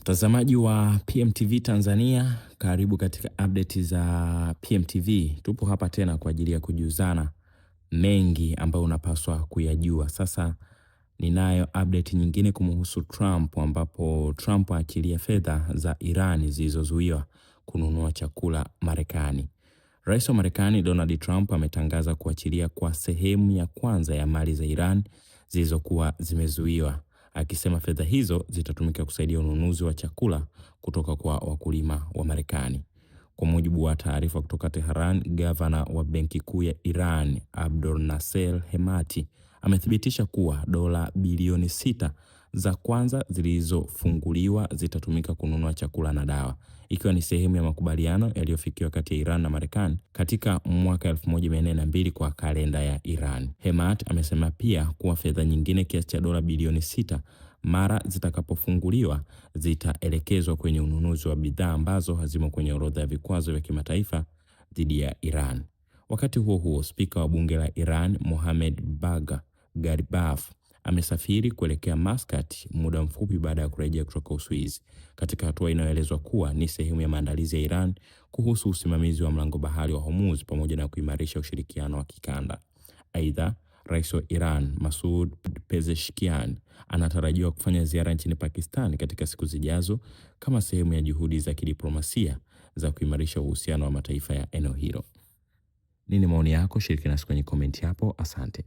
Mtazamaji wa PMTV Tanzania, karibu katika update za PMTV. Tupo hapa tena kwa ajili ya kujuzana mengi ambayo unapaswa kuyajua. Sasa ninayo update nyingine kumhusu Trump, ambapo Trump aachilia fedha za Iran zilizozuiwa kununua chakula Marekani. Rais wa Marekani Donald Trump ametangaza kuachilia kwa sehemu ya kwanza ya mali za Iran zilizokuwa zimezuiwa, akisema fedha hizo zitatumika kusaidia ununuzi wa chakula kutoka kwa wakulima wa Marekani. Kwa mujibu wa taarifa kutoka Tehran, gavana wa benki kuu ya Iran Abdul Nasser Hemati amethibitisha kuwa dola bilioni 6 za kwanza zilizofunguliwa zitatumika kununua chakula na dawa, ikiwa ni sehemu ya makubaliano yaliyofikiwa kati ya Iran na Marekani katika mwaka 1402 kwa kalenda ya Iran. Hemat amesema pia kuwa fedha nyingine kiasi cha dola bilioni 6 mara zitakapofunguliwa zitaelekezwa kwenye ununuzi wa bidhaa ambazo hazimo kwenye orodha ya vikwazo vya kimataifa dhidi ya Iran. Wakati huo huo, spika wa bunge la Iran Mohammad Bagher Ghalibaf amesafiri kuelekea Muscat muda mfupi baada ya kurejea kutoka Uswizi, katika hatua inayoelezwa kuwa ni sehemu ya maandalizi ya Iran kuhusu usimamizi wa mlango bahari wa Hormuz pamoja na kuimarisha ushirikiano wa kikanda. Aidha, Rais wa Iran Masoud Pezeshkian anatarajiwa kufanya ziara nchini Pakistan katika siku zijazo kama sehemu ya juhudi za kidiplomasia za kuimarisha uhusiano wa mataifa ya eneo hilo. Nini maoni yako? Shiriki nasi kwenye komenti hapo. Asante.